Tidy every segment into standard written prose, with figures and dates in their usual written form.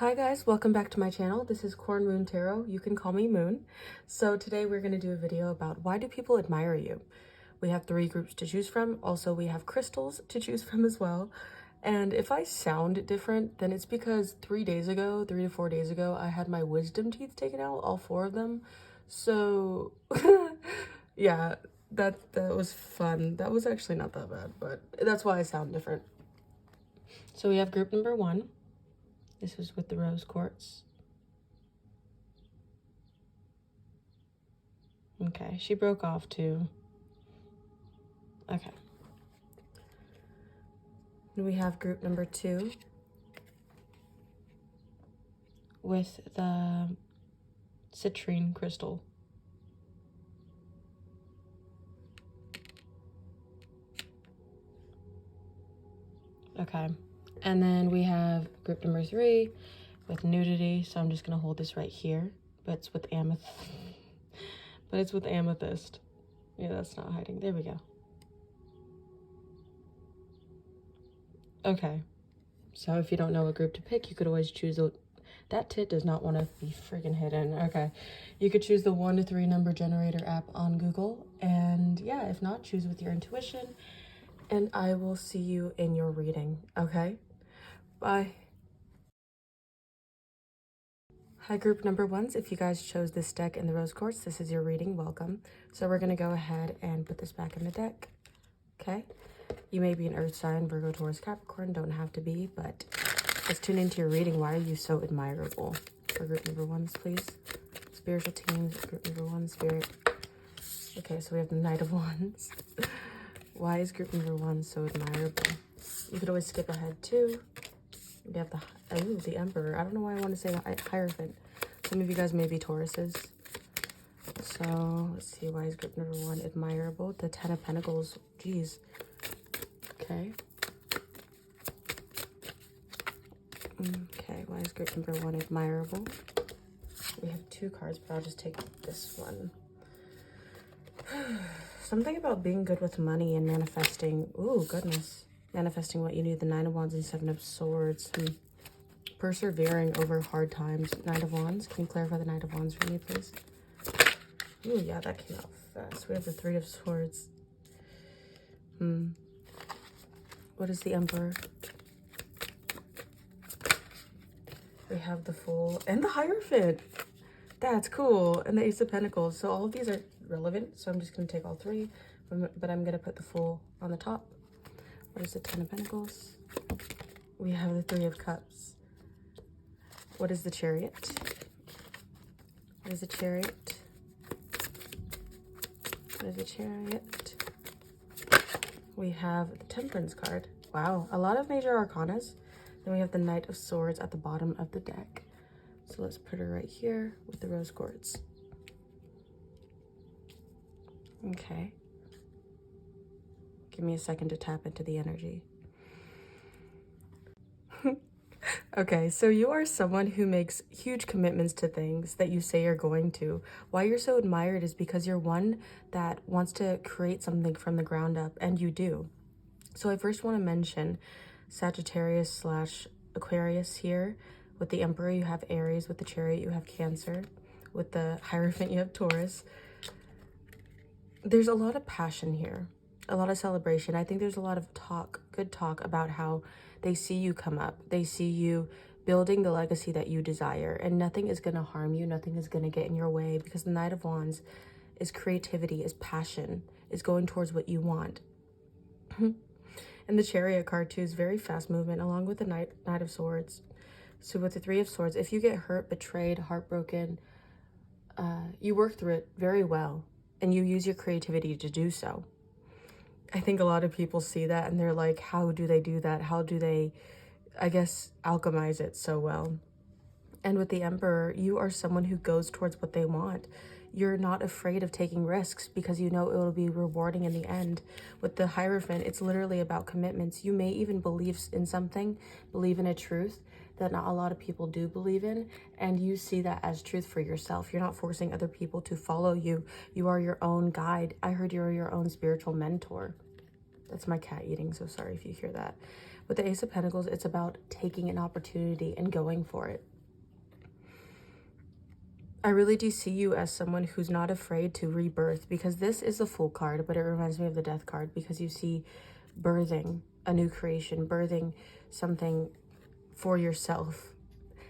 Hi guys, welcome back to my channel. This is Cornmoon Tarot. You can call me Moon. So today we're going to do a video about why do people admire you? We have 3 groups to choose from. Also, we have crystals to choose from as well. And if I sound different, then it's because 3 to 4 days ago, I had my wisdom teeth taken out, all 4 of them. So yeah, that was fun. That was actually not that bad, but that's why I sound different. So we have group number 1. This is with the rose quartz. Okay, she broke off too. Okay. And we have group number 2 with the citrine crystal. Okay. And then we have group number 3 with nudity. So I'm just gonna hold this right here, but it's with amethyst. But it's with amethyst. Yeah, that's not hiding. There we go. Okay. So if you don't know what group to pick, you could always choose that tit does not want to be friggin' hidden. Okay. You could choose the 1 to 3 number generator app on Google. And yeah, if not, choose with your intuition. And I will see you in your reading. Okay? Bye. Hi, group number 1s. If you guys chose this deck in the rose quartz, this is your reading. Welcome. So we're going to go ahead and put this back in the deck. Okay? You may be an earth sign, Virgo, Taurus, Capricorn. Don't have to be, but let's tune into your reading. Why are you so admirable? For group number 1s, please. Spiritual teams, group number 1, spirit. Okay, so we have the Knight of Wands. Why is group number 1 so admirable? You could always skip ahead too. We have the Emperor. I don't know why I want to say the Hierophant. Some of you guys may be Tauruses. So let's see, why is group number 1 admirable? The 10 of Pentacles. Jeez. Okay. Okay, why is group number 1 admirable? We have 2 cards, but I'll just take this one. Something about being good with money and manifesting. Ooh, goodness. Manifesting what you need. The 9 of Wands and 7 of Swords. Persevering over hard times. 9 of Wands. Can you clarify the 9 of Wands for me, please? Ooh, yeah, that came out fast. We have the 3 of Swords. What is the Emperor? We have the Fool and the Hierophant. That's cool. And the Ace of Pentacles. So all of these are relevant. So I'm just going to take all 3. But I'm going to put the Fool on the top. What is the 10 of Pentacles? We have the 3 of Cups. What is the Chariot? What is the Chariot? What is the Chariot? We have the Temperance card. Wow, a lot of major arcanas. Then we have the Knight of Swords at the bottom of the deck. So let's put her right here with the rose quartz. Okay. Give me a second to tap into the energy. Okay, so you are someone who makes huge commitments to things that you say you're going to. Why you're so admired is because you're one that wants to create something from the ground up, and you do. So I first want to mention Sagittarius / Aquarius here. With the Emperor, you have Aries. With the Chariot, you have Cancer. With the Hierophant, you have Taurus. There's a lot of passion here. A lot of celebration. I think there's a lot of good talk about how they see you come up. They see you building the legacy that you desire, and nothing is going to harm you. Nothing is going to get in your way, because the Knight of Wands is creativity, is passion, is going towards what you want. And the Chariot card too is very fast movement, along with the Knight of Swords. So with the 3 of Swords, if you get hurt, betrayed, heartbroken, you work through it very well, and you use your creativity to do so. I think a lot of people see that and they're like, how do they do that? How do they, I guess, alchemize it so well? And with the Emperor, you are someone who goes towards what they want. You're not afraid of taking risks because you know it will be rewarding in the end. With the Hierophant, it's literally about commitments. You may even believe in something, believe in a truth that not a lot of people do believe in, and you see that as truth for yourself. You're not forcing other people to follow you. You are your own guide. I heard you're your own spiritual mentor. That's my cat eating, so sorry if you hear that. With the Ace of Pentacles, it's about taking an opportunity and going for it. I really do see you as someone who's not afraid to rebirth, because this is the Fool card, but it reminds me of the Death card, because you see birthing a new creation, birthing something for yourself.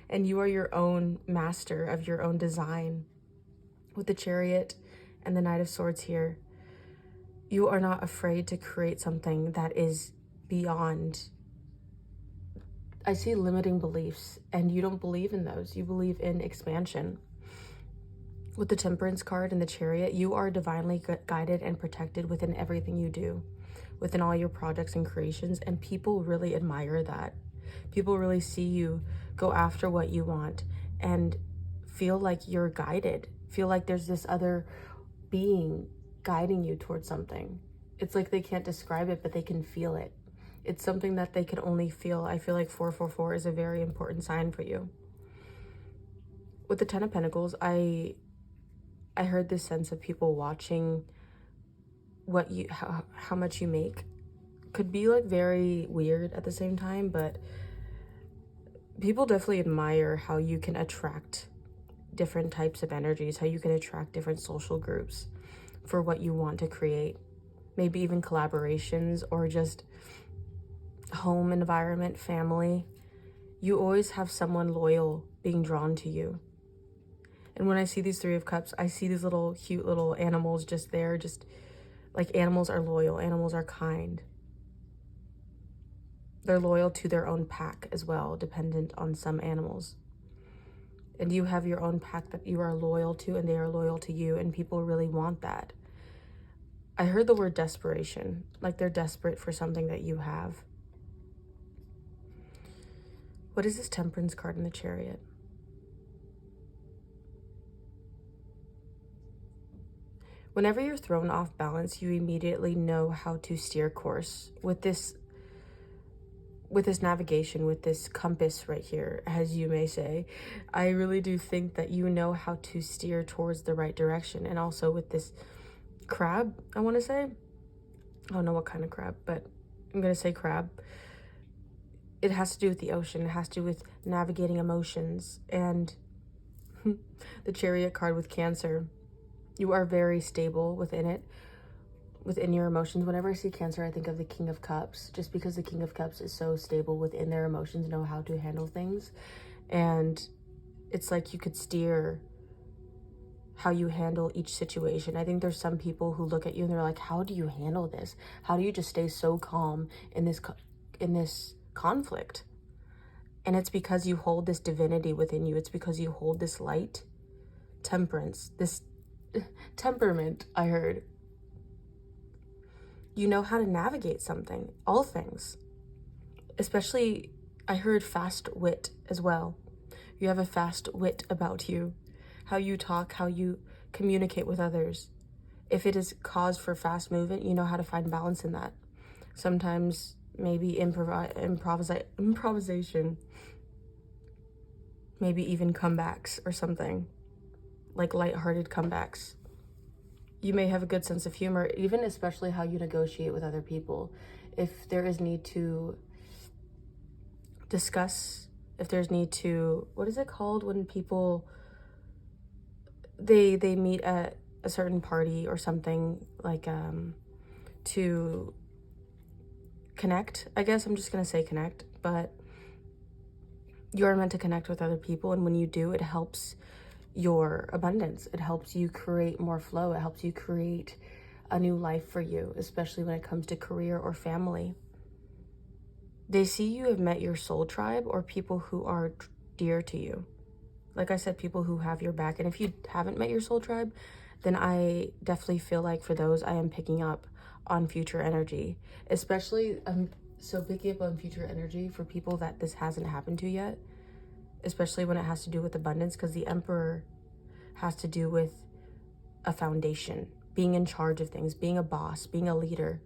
And you are your own master of your own design. With the Chariot and the Knight of Swords here, you are not afraid to create something that is beyond. I see limiting beliefs, and you don't believe in those. You believe in expansion. With the Temperance card and the Chariot, you are divinely guided and protected within everything you do, within all your projects and creations, and people really admire that. People really see you go after what you want and feel like you're guided, feel like there's this other being guiding you towards something. It's like they can't describe it, but they can feel it. It's something that they can only feel. I feel like 444 is a very important sign for you. With the Ten of Pentacles, I heard this sense of people watching what you, how much you make. Could be like very weird at the same time, but people definitely admire how you can attract different types of energies, how you can attract different social groups for what you want to create. Maybe even collaborations or just home environment, family. You always have someone loyal being drawn to you. And when I see these Three of Cups, I see these little cute little animals just there, just like animals are loyal, animals are kind. They're loyal to their own pack as well, dependent on some animals. And you have your own pack that you are loyal to, and they are loyal to you, and people really want that. I heard the word desperation, like they're desperate for something that you have. What is this Temperance card in the Chariot? Whenever you're thrown off balance, you immediately know how to steer course. With this navigation, with this compass right here, as you may say, I really do think that you know how to steer towards the right direction. And also with this crab, I want to say, I don't know what kind of crab, but I'm going to say crab. It has to do with the ocean. It has to do with navigating emotions. And the Chariot card with Cancer, you are very stable within it, within your emotions. Whenever I see Cancer, I think of the King of Cups, just because the King of Cups is so stable within their emotions, know how to handle things. And it's like you could steer how you handle each situation. I think there's some people who look at you and they're like, how do you handle this? How do you just stay so calm in this conflict? And it's because you hold this divinity within you. It's because you hold this light, temperance, this temperament, I heard. You know how to navigate something, all things. Especially, I heard fast wit as well. You have a fast wit about you. How you talk, how you communicate with others. If it is cause for fast movement, you know how to find balance in that. Sometimes maybe improvisation. Maybe even comebacks or something. Like lighthearted comebacks. You may have a good sense of humor, even especially how you negotiate with other people. If there is need to discuss, if there's need to, what is it called when people, they meet at a certain party or something, like to connect, I guess I'm just gonna say connect, but you are meant to connect with other people, and when you do, it helps your abundance. It helps you create more flow. It helps you create a new life for you, especially when it comes to career or family. They see you have met your soul tribe, or people who are dear to you. Like I said, people who have your back. And if you haven't met your soul tribe, then I definitely feel like for those, I am picking up on future energy. Especially, so picking up on future energy for people that this hasn't happened to yet. Especially when it has to do with abundance, because the Emperor has to do with a foundation, being in charge of things, being a boss, being a leader,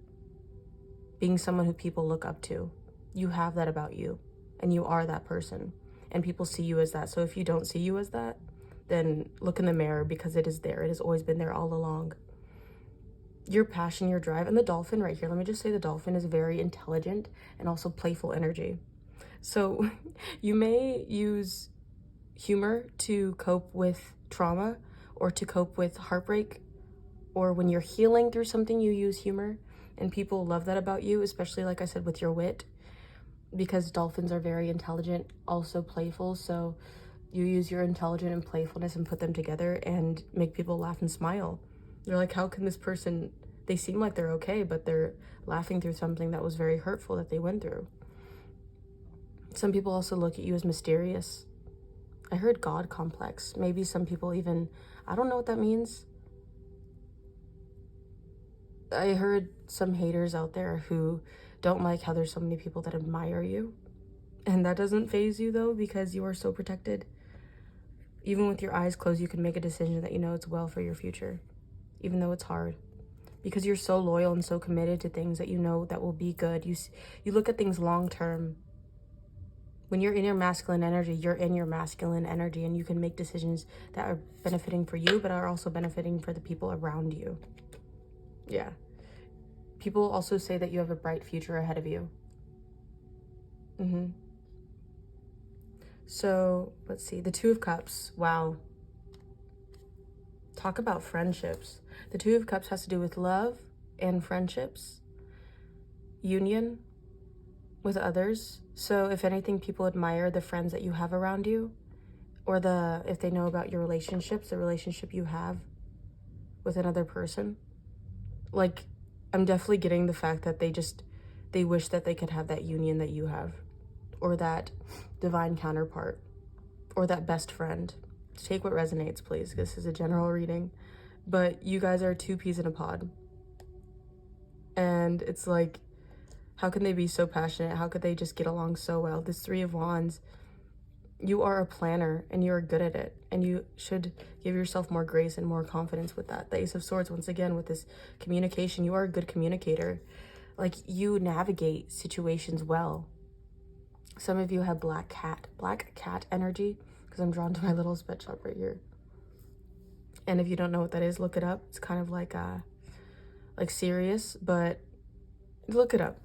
being someone who people look up to. You have that about you, and you are that person, and people see you as that. So if you don't see you as that, then look in the mirror, because it is there. It has always been there all along. your passion, your drive, and the dolphin right here. Let me just say the dolphin is very intelligent and also playful energy. So you may use humor to cope with trauma or to cope with heartbreak, or when you're healing through something, you use humor, and people love that about you, especially, like I said, with your wit, because dolphins are very intelligent, also playful. So you use your intelligence and playfulness and put them together and make people laugh and smile. They're like, how can this person, they seem like they're okay, but they're laughing through something that was very hurtful that they went through. Some people also look at you as mysterious. I heard God complex. Maybe some people even, I don't know what that means. I heard some haters out there who don't like how there's so many people that admire you. And that doesn't faze you though, because you are so protected. Even with your eyes closed, you can make a decision that you know it's well for your future, even though it's hard. Because you're so loyal and so committed to things that you know that will be good. You look at things long term. When you're in your masculine energy, you're in your masculine energy, and you can make decisions that are benefiting for you, but are also benefiting for the people around you. Yeah. People also say that you have a bright future ahead of you. So, let's see. The Two of Cups. Wow. Talk about friendships. The Two of Cups has to do with love and friendships, union with others. So if anything, people admire the friends that you have around you, or if they know about your relationships, the relationship you have with another person. Like, I'm definitely getting the fact that they wish that they could have that union that you have, or that divine counterpart, or that best friend. Take what resonates, please. This is a general reading, but you guys are two peas in a pod. And it's like, how can they be so passionate? How could they just get along so well? This Three of Wands, you are a planner and you're good at it. And you should give yourself more grace and more confidence with that. The Ace of Swords, once again, with this communication, you are a good communicator. Like, you navigate situations well. Some of you have black cat energy, because I'm drawn to my little pet shop right here. And if you don't know what that is, look it up. It's kind of like serious, but look it up.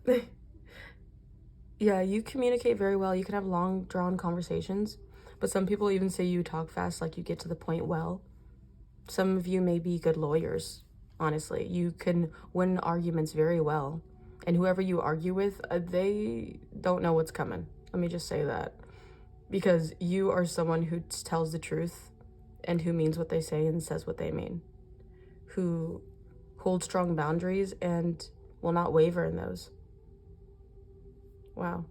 Yeah, you communicate very well. You can have long drawn conversations, but some people even say you talk fast, like you get to the point well. Some of you may be good lawyers, honestly. You can win arguments very well. And whoever you argue with, they don't know what's coming. Let me just say that. Because you are someone who tells the truth and who means what they say and says what they mean. Who holds strong boundaries and will not waver in those. Wow.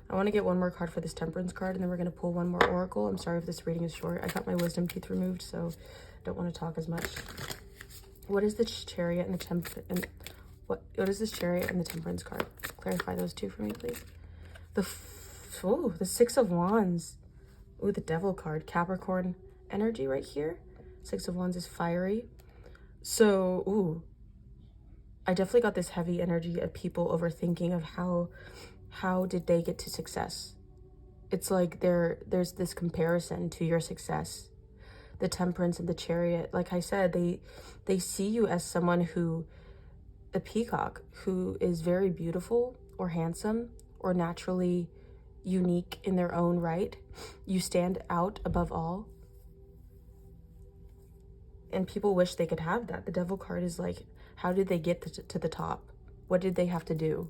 I want to get one more card for this Temperance card, and then we're going to pull one more Oracle. I'm sorry if this reading is short. I got my wisdom teeth removed, so don't want to talk as much. What is the Chariot and the what is this Chariot and the Temperance card? Clarify those two for me, please. The Six of Wands. Ooh, the Devil card. Capricorn energy right here. Six of Wands is fiery. So, ooh, I definitely got this heavy energy of people overthinking of how did they get to success. It's like there's this comparison to your success. The Temperance and the Chariot, like I said, they see you as someone who, a peacock, who is very beautiful or handsome or naturally unique in their own right. You stand out above all. And people wish they could have that. The Devil card is like, how did they get to the top? What did they have to do?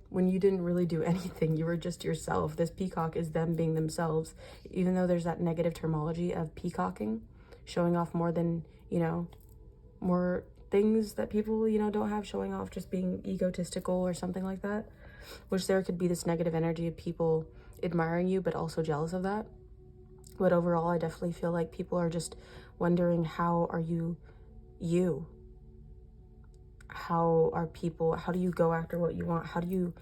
When you didn't really do anything, you were just yourself. This peacock is them being themselves. Even though there's that negative terminology of peacocking, showing off more than, more things that people, don't have, showing off, just being egotistical or something like that. Which there could be this negative energy of people admiring you, but also jealous of that. But overall, I definitely feel like people are just wondering, how are you? How do you go after what you want? How do you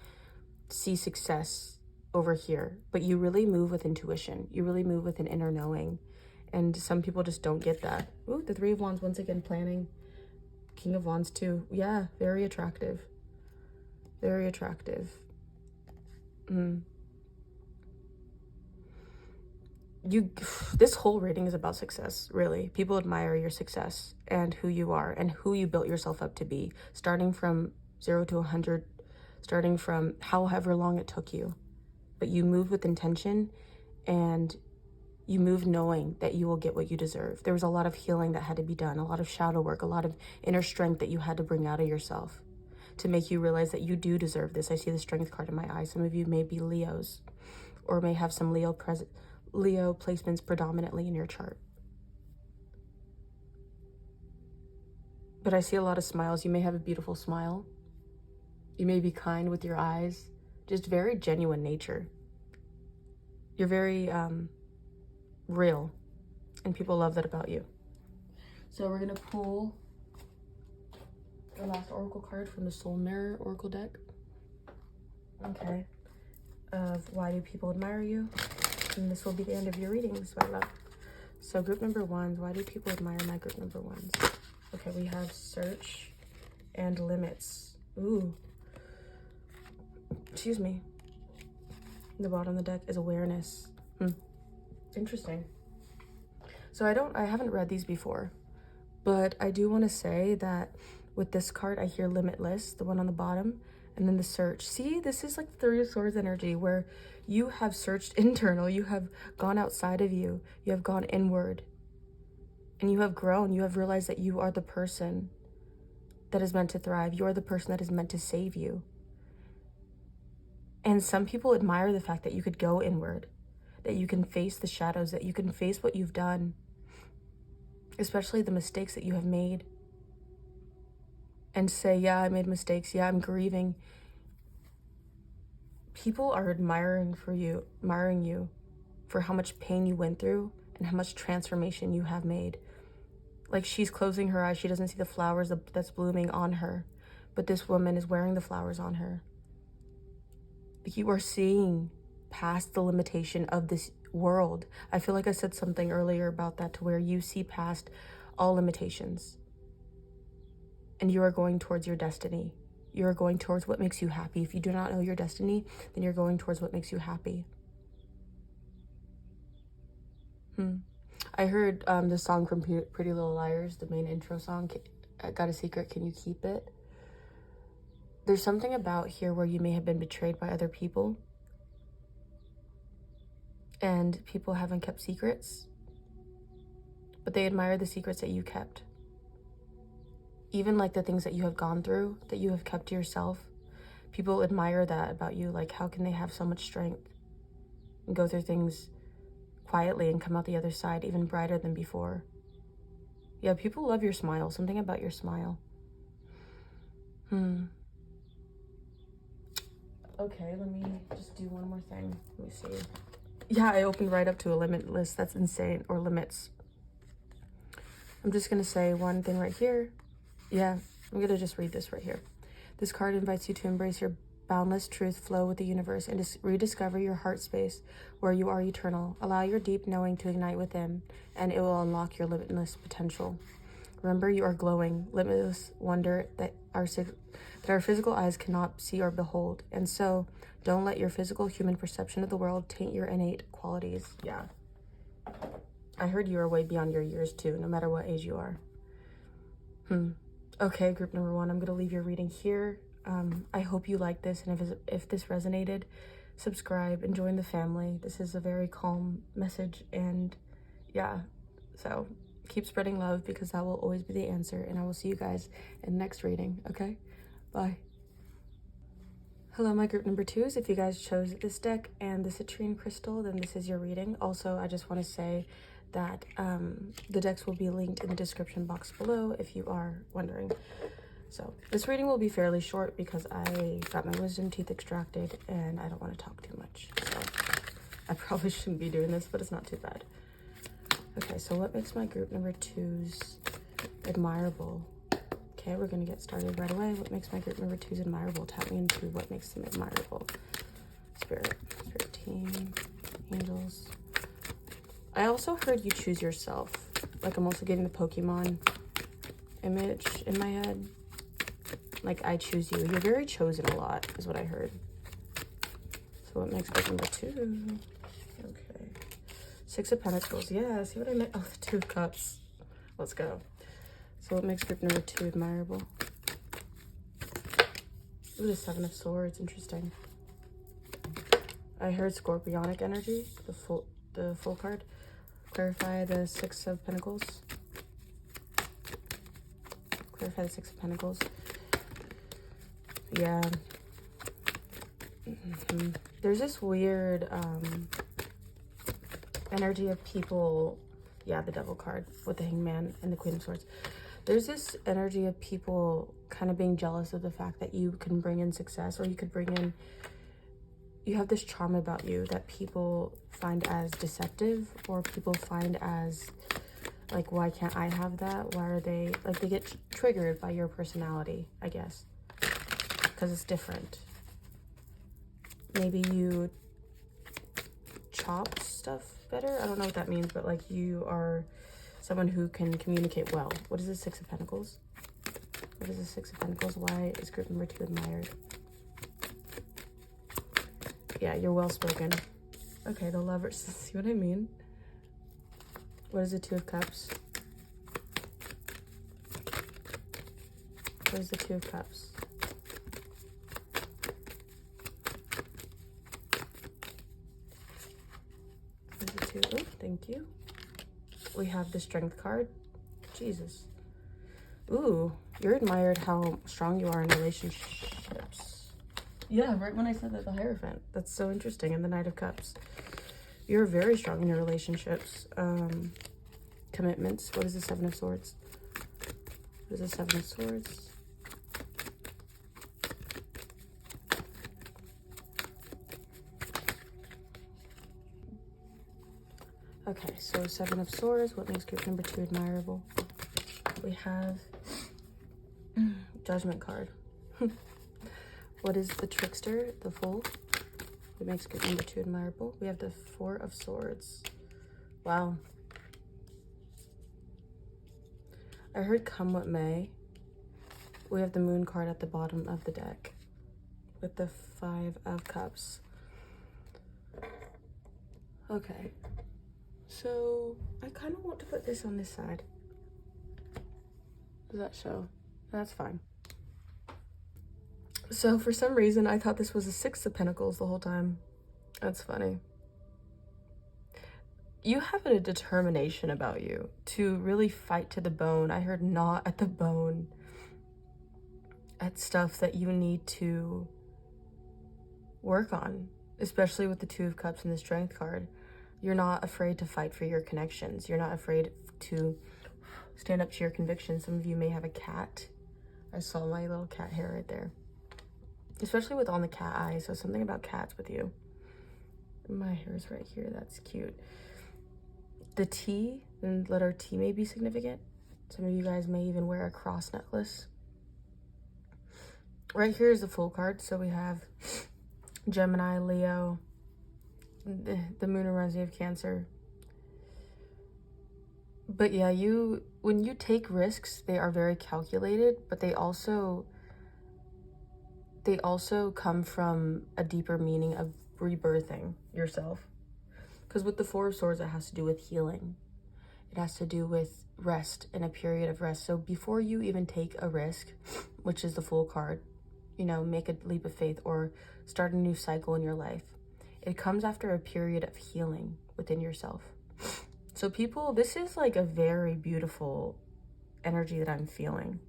see success over here? But you really move with intuition. You really move with an inner knowing. And some people just don't get that. Ooh, the Three of Wands, once again, planning. King of Wands too. Yeah, very attractive. Very attractive. this whole reading is about success, really. People admire your success and who you are and who you built yourself up to be, starting from 0 to 100, starting from however long it took you. But you moved with intention, and you move knowing that you will get what you deserve. There was a lot of healing that had to be done, a lot of shadow work, a lot of inner strength that you had to bring out of yourself to make you realize that you do deserve this. I see the strength card in my eye. Some of you may be Leos, or may have some Leo placements predominantly in your chart. But I see a lot of smiles. You may have a beautiful smile. You may be kind with your eyes. Just very genuine nature. You're very real, and people love that about you. So we're gonna pull the last oracle card from the Soul Mirror Oracle deck. Okay. Of why do people admire you? And this will be the end of your readings, my love. So group number 1, why do people admire my group number 1s? Okay, we have search and limits. Ooh. Excuse me. The bottom of the deck is awareness. Interesting. So I haven't read these before, but I do want to say that with this card, I hear limitless, the one on the bottom, and then the search. See, this is like Three of Swords energy, where you have searched internal, you have gone outside of you, you have gone inward, and you have grown. You have realized that you are the person that is meant to thrive. You are the person that is meant to save you. And some people admire the fact that you could go inward, that you can face the shadows, that you can face what you've done, especially the mistakes that you have made, and say, yeah, I made mistakes. Yeah, I'm grieving. People are admiring you for how much pain you went through and how much transformation you have made. Like, she's closing her eyes. She doesn't see the flowers that's blooming on her, but this woman is wearing the flowers on her. You are seeing past the limitation of this world. I feel like I said something earlier about that, to where you see past all limitations. And you are going towards your destiny. You are going towards what makes you happy. If you do not know your destiny, then you're going towards what makes you happy. I heard the song from Pretty Little Liars, the main intro song, I Got a Secret, Can You Keep It? There's something about here where you may have been betrayed by other people, and people haven't kept secrets, but they admire the secrets that you kept. Even like the things that you have gone through, that you have kept to yourself, people admire that about you. Like, how can they have so much strength and go through things quietly and come out the other side even brighter than before? Yeah, people love your smile. Something about your smile. Okay, let me just do one more thing. Let me see. Yeah, I opened right up to a limit list. That's insane. Or limits. I'm just going to say one thing right here. Yeah, I'm going to just read this right here. This card invites you to embrace your boundless truth, flow with the universe, and rediscover your heart space where you are eternal. Allow your deep knowing to ignite within, and it will unlock your limitless potential. Remember, you are glowing, limitless wonder that our physical eyes cannot see or behold. And so, don't let your physical human perception of the world taint your innate qualities. Yeah. I heard you are way beyond your years too, no matter what age you are. Okay, group number 1, I'm going to leave your reading here. I hope you like this, and if this resonated, subscribe and join the family. This is a very calm message, and yeah, so keep spreading love, because that will always be the answer, and I will see you guys in the next reading, okay? Bye. Hello, my group number 2s. If you guys chose this deck and the citrine crystal, then this is your reading. Also, I just want to say that the decks will be linked in the description box below if you are wondering. So this reading will be fairly short because I got my wisdom teeth extracted and I don't want to talk too much. So I probably shouldn't be doing this, but it's not too bad. Okay, so what makes my group number 2s admirable? Okay, we're going to get started right away. What makes my group number 2s admirable? Tap me into what makes them admirable. Spirit team, angels. I also heard you choose yourself. Like, I'm also getting the Pokemon image in my head. Like, I choose you. You're very chosen a lot, is what I heard. So what makes group number 2? Okay. Six of Pentacles. Yeah, see what I meant? Oh, the Two of Cups. Let's go. So what makes group number 2 admirable? Ooh, the Seven of Swords. Interesting. I heard Scorpionic energy, the full card. Clarify the Six of Pentacles. Clarify the Six of Pentacles. Yeah. There's this weird energy of people. Yeah, the Devil card with the Hangman and the Queen of Swords. There's this energy of people kind of being jealous of the fact that you can bring in success, or you could bring in, you have this charm about you that people find as deceptive, or people find as like, why can't I have that? Why are they, like, they get triggered by your personality, I guess, because it's different. Maybe you chop stuff better. I don't know what that means, but like, you are someone who can communicate well. What is the Six of Pentacles? What is the Six of Pentacles? Why is group number 2 admired? Yeah, you're well spoken. Okay, the Lovers. See what I mean? What is the Two of Cups? What is the Two of Cups? What is the Two? Oh, thank you. We have the Strength card. Jesus. Ooh, you're admired how strong you are in relationships. Yeah, right when I said that, the Hierophant. That's so interesting. And the Knight of Cups. You're very strong in your relationships. Commitments. What is the Seven of Swords? What is the Seven of Swords? Okay, so Seven of Swords. What makes group number 2 admirable? We have Judgment card. What is the Trickster? The Fool. What makes group number 2 admirable? We have the Four of Swords. Wow. I heard come what may. We have the Moon card at the bottom of the deck with the Five of Cups. Okay. So I kind of want to put this on this side. Does that show? That's fine. So for some reason, I thought this was a Six of Pentacles the whole time. That's funny. You have a determination about you to really fight to the bone. I heard not at the bone. At stuff that you need to work on, especially with the Two of Cups and the Strength card. You're not afraid to fight for your connections. You're not afraid to stand up to your convictions. Some of you may have a cat. I saw my little cat hair right there. Especially with on the cat eyes, so something about cats with you. My hair is right here, that's cute. The T, and letter T may be significant. Some of you guys may even wear a cross necklace. Right here is the Fool card, so we have Gemini, Leo, the moon reminds me of Cancer. But yeah, when you take risks, they are very calculated, but they also come from a deeper meaning of rebirthing yourself. Because with the Four of Swords, it has to do with healing. It has to do with rest and a period of rest. So before you even take a risk, which is the Fool card, you know, make a leap of faith or start a new cycle in your life, it comes after a period of healing within yourself. So people, this is like a very beautiful energy that I'm feeling.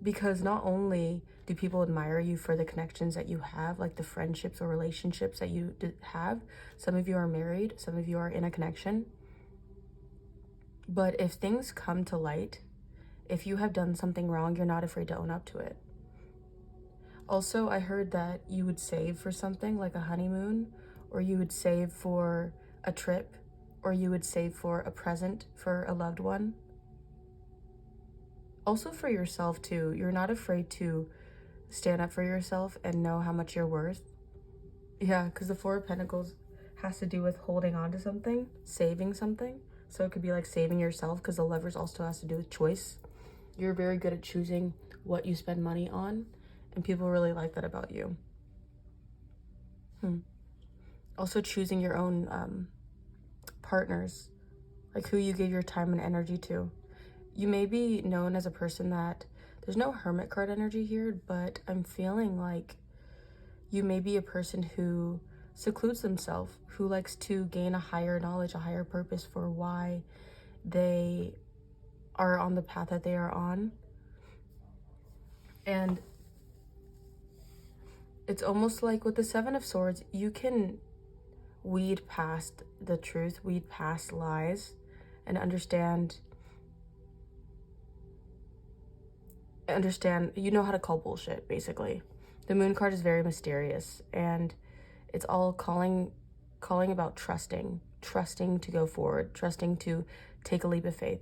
Because not only do people admire you for the connections that you have, like the friendships or relationships that you have. Some of you are married, some of you are in a connection. But if things come to light, if you have done something wrong, you're not afraid to own up to it. Also, I heard that you would save for something like a honeymoon, or you would save for a trip, or you would save for a present for a loved one. Also for yourself too, you're not afraid to stand up for yourself and know how much you're worth. Yeah, because the Four of Pentacles has to do with holding on to something, saving something. So it could be like saving yourself, because the Lovers also has to do with choice. You're very good at choosing what you spend money on, and people really like that about you. Also choosing your own partners, like who you give your time and energy to. You may be known as a person that, there's no hermit card energy here, but I'm feeling like you may be a person who secludes themselves, who likes to gain a higher knowledge, a higher purpose for why they are on the path that they are on. And it's almost like with the Seven of Swords, you can weed past the truth, weed past lies, and understand, you know how to call bullshit, basically. The Moon card is very mysterious, and it's all calling about trusting to go forward, trusting to take a leap of faith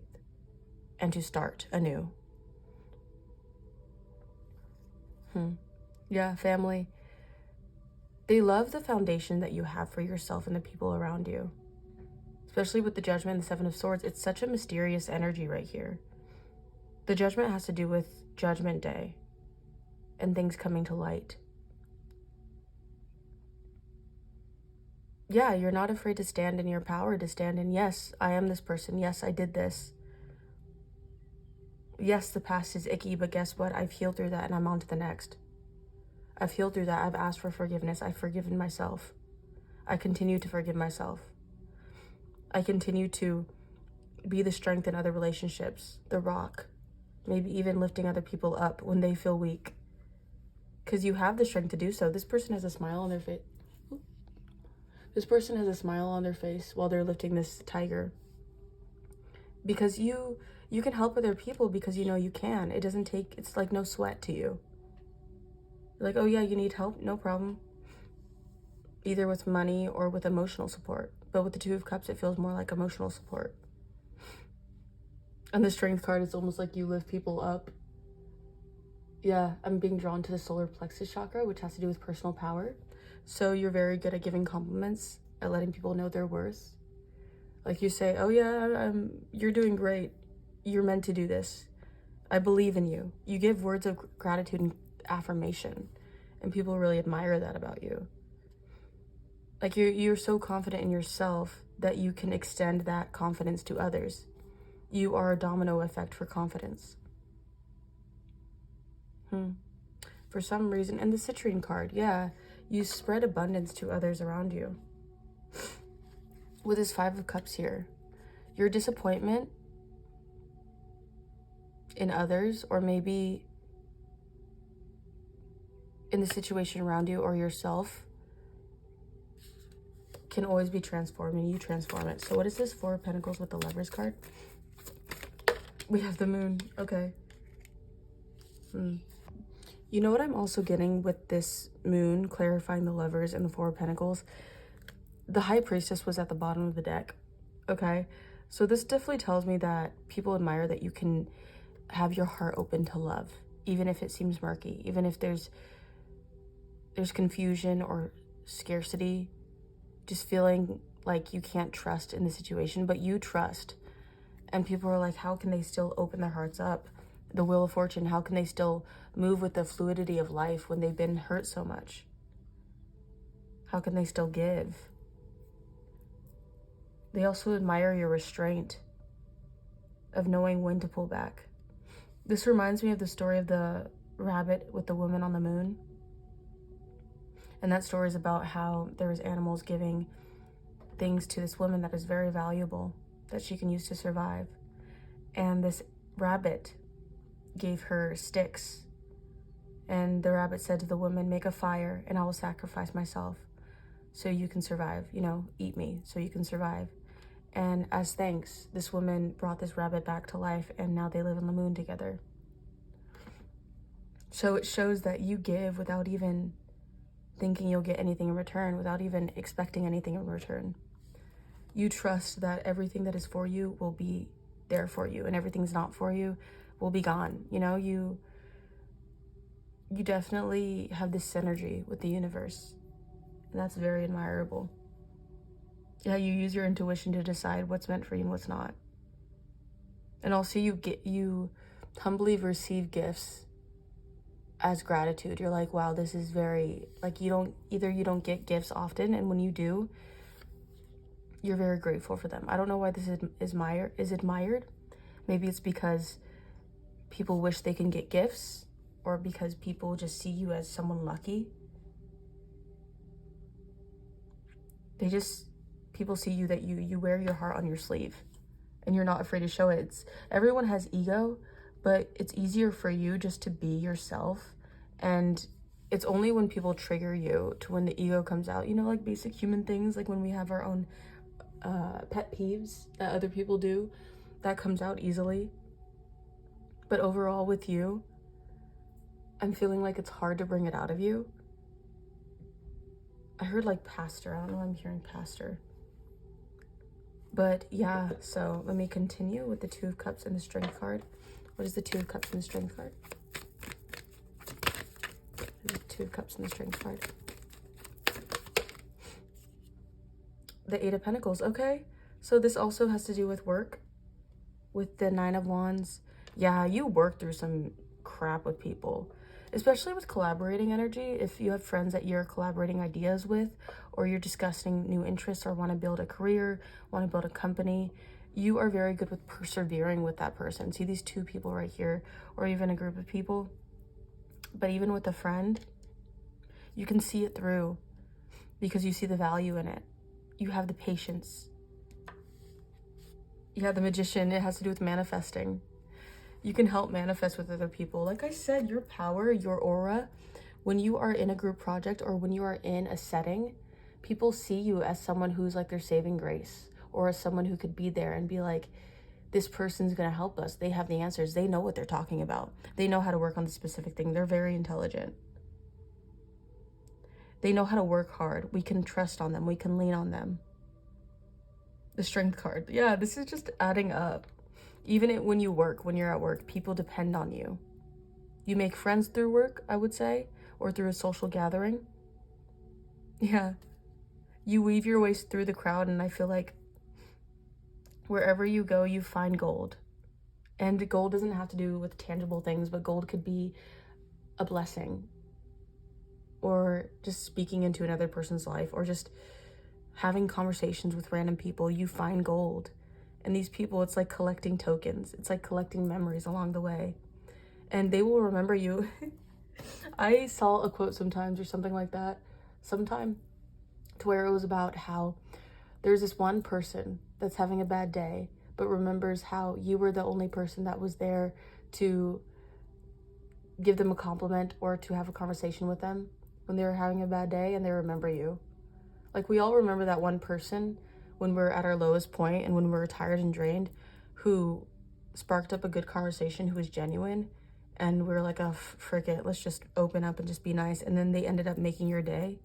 and to start anew. Yeah, family. They love the foundation that you have for yourself and the people around you. Especially with the Judgment and the Seven of Swords, it's such a mysterious energy right here. The Judgment has to do with Judgment Day and things coming to light. Yeah, you're not afraid to stand in your power, to stand in, yes, I am this person. Yes, I did this. Yes, the past is icky, but guess what? I've healed through that and I'm on to the next. I've healed through that. I've asked for forgiveness. I've forgiven myself. I continue to forgive myself. I continue to be the strength in other relationships, the rock, maybe even lifting other people up when they feel weak. Because you have the strength to do so. This person has a smile on their face. This person has a smile on their face while they're lifting this tiger. Because you can help other people because you know you can. It doesn't take, it's like no sweat to you. You're like, oh yeah, you need help? No problem. Either with money or with emotional support. But with the Two of Cups, it feels more like emotional support. And the Strength card, it's almost like you lift people up. Yeah, I'm being drawn to the solar plexus chakra, which has to do with personal power. So you're very good at giving compliments, at letting people know their worth. Like you say, oh yeah, you're doing great. You're meant to do this. I believe in you. You give words of gratitude and affirmation, and people really admire that about you. Like you're so confident in yourself that you can extend that confidence to others. You are a domino effect for confidence. For some reason, and the citrine card, yeah, you spread abundance to others around you. With this Five of Cups here, your disappointment in others, or maybe in the situation around you or yourself, can always be transformed, and you transform it. So what is this Four of Pentacles with the Lovers card? We have the Moon. Okay. You know what I'm also getting with this Moon, clarifying the Lovers and the Four of Pentacles? The High Priestess was at the bottom of the deck. Okay. So this definitely tells me that people admire that you can have your heart open to love, even if it seems murky, even if there's confusion or scarcity, just feeling like you can't trust in the situation, but you trust. And people are like, how can they still open their hearts up? The Wheel of Fortune, how can they still move with the fluidity of life when they've been hurt so much? How can they still give? They also admire your restraint of knowing when to pull back. This reminds me of the story of the rabbit with the woman on the moon. And that story is about how there was animals giving things to this woman that is very valuable, that she can use to survive. And this rabbit gave her sticks. And the rabbit said to the woman, make a fire and I will sacrifice myself so you can survive, you know, eat me so you can survive. And as thanks, this woman brought this rabbit back to life, and now they live on the moon together. So it shows that you give without even thinking you'll get anything in return, without even expecting anything in return. You trust that everything that is for you will be there for you, and everything's not for you will be gone. You know, you definitely have this synergy with the universe, and that's very admirable. Yeah, you use your intuition to decide what's meant for you and what's not. And also you humbly receive gifts as gratitude. You're like, wow, this is very, like, you don't get gifts often, and when you do, you're very grateful for them. I don't know why this is admired. Maybe it's because people wish they can get gifts, or because people just see you as someone lucky. People see you that you wear your heart on your sleeve, and you're not afraid to show it. Everyone has ego, but it's easier for you just to be yourself. And it's only when people trigger you to when the ego comes out, you know, like basic human things, like when we have our own pet peeves that other people do, that comes out easily. But overall with you, I'm feeling like it's hard to bring it out of you. I heard like pastor. I don't know why I'm hearing pastor. But yeah, so let me continue with the Two of Cups and the Strength card. What is the Two of Cups and the Strength card? The Two of Cups and the Strength card. The Eight of Pentacles. Okay, so this also has to do with work. With the Nine of Wands. Yeah, you work through some crap with people, especially with collaborating energy. If you have friends that you're collaborating ideas with, or you're discussing new interests, or want to build a career, want to build a company, you are very good with persevering with that person. See these two people right here, or even a group of people. But even with a friend, you can see it through because you see the value in it. You have the patience. You have the Magician. It has to do with manifesting. You can help manifest with other people. Like I said, your power, your aura, when you are in a group project or when you are in a setting, people see you as someone who's like their saving grace, or as someone who could be there and be like, this person's going to help us. They have the answers. They know what they're talking about. They know how to work on the specific thing. They're very intelligent. They know how to work hard. We can trust on them. We can lean on them. The Strength card. Yeah, this is just adding up. Even when you work, when you're at work, people depend on you. You make friends through work, I would say, or through a social gathering. Yeah. You weave your way through the crowd, and I feel like wherever you go, you find gold. And gold doesn't have to do with tangible things, but gold could be a blessing, or just speaking into another person's life, or just having conversations with random people. You find gold. And these people, it's like collecting tokens. It's like collecting memories along the way. And they will remember you. I saw a quote sometimes or something like that sometime, to where it was about how there's this one person that's having a bad day, but remembers how you were the only person that was there to give them a compliment or to have a conversation with them when they were having a bad day, and they remember you. Like, we all remember that one person when we're at our lowest point and when we're tired and drained, who sparked up a good conversation, who was genuine, and we were like, oh, frick it, let's just open up and just be nice. And then they ended up making your day.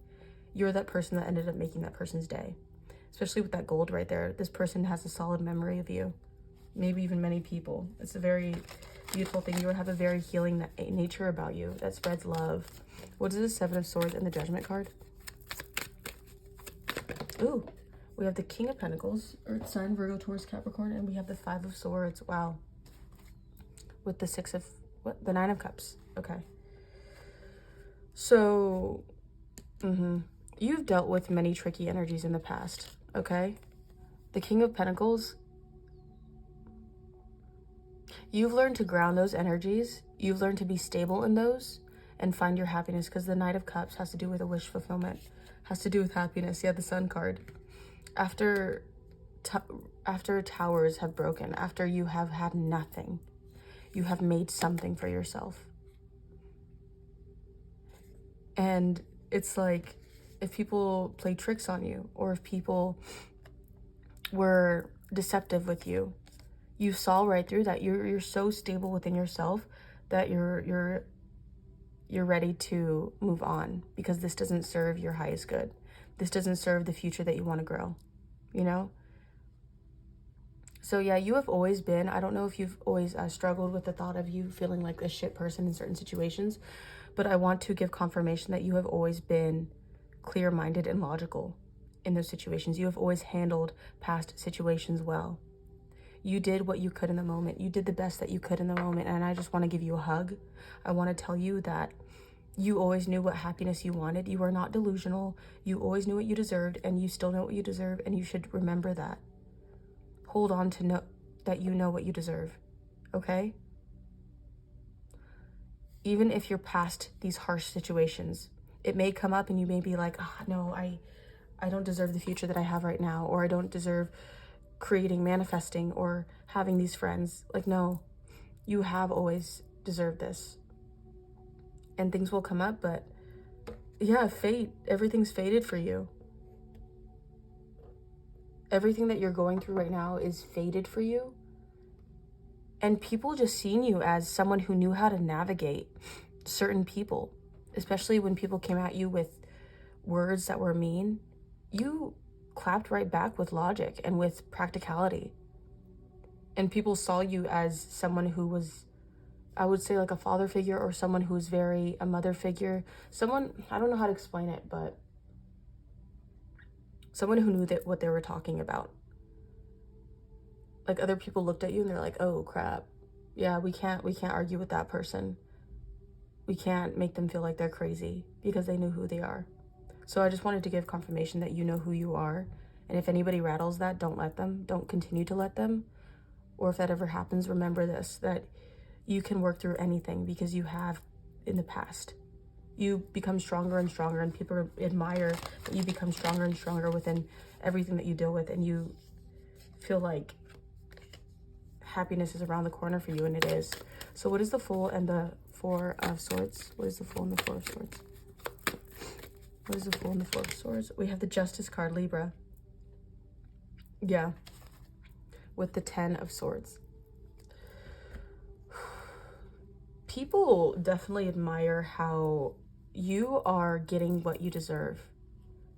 You're that person that ended up making that person's day. Especially with that gold right there. This person has a solid memory of you. Maybe even many people. It's a very beautiful thing. You have a very healing nature about you that spreads love. What is the Seven of Swords and the Judgment card? Ooh. We have the King of Pentacles, Earth sign, Virgo, Taurus, Capricorn, and we have the Five of Swords. Wow. With the the Nine of Cups. Okay. So, you've dealt with many tricky energies in the past, okay? The King of Pentacles, you've learned to ground those energies. You've learned to be stable in those and find your happiness, because the Knight of Cups has to do with a wish fulfillment, has to do with happiness. Yeah, the Sun card. After towers have broken, after you have had nothing, you have made something for yourself. And it's like, if people play tricks on you, or if people were deceptive with you, you saw right through that. You're so stable within yourself that you're ready to move on, because this doesn't serve your highest good. This doesn't serve the future that you want to grow, you know? So yeah, you have always been, I don't know if you've always struggled with the thought of you feeling like a shit person in certain situations, but I want to give confirmation that you have always been clear-minded and logical in those situations. You have always handled past situations well. You did what you could in the moment. You did the best that you could in the moment, and I just want to give you a hug. I want to tell you that You always knew what happiness you wanted. You are not delusional. You always knew what you deserved, and you still know what you deserve, and you should remember that. Hold on to know that you know what you deserve, okay? Even if you're past these harsh situations, it may come up and you may be like, no, I don't deserve the future that I have right now, or I don't deserve creating, manifesting, or having these friends. Like, no, you have always deserved this. And things will come up, but yeah, fate, everything's fated for you. Everything that you're going through right now is fated for you. And people just seen you as someone who knew how to navigate certain people, especially when people came at you with words that were mean. You clapped right back with logic and with practicality. And people saw you as someone who was, I would say, like a father figure, or someone who's very a mother figure. Someone, I don't know how to explain it, but someone who knew that what they were talking about. Like, other people looked at you and they're like, oh crap. Yeah, we can't argue with that person. We can't make them feel like they're crazy, because they knew who they are. So I just wanted to give confirmation that you know who you are. And if anybody rattles that, don't let them. Don't continue to let them. Or if that ever happens, remember this, that you can work through anything, because you have in the past. You become stronger and stronger, and people admire that you become stronger and stronger within everything that you deal with, and you feel like happiness is around the corner for you, and it is. So what is the Fool and the Four of Swords? What is the Fool and the Four of Swords? What is the Fool and the Four of Swords? We have the Justice card, Libra. Yeah. With the Ten of Swords. People definitely admire how you are getting what you deserve.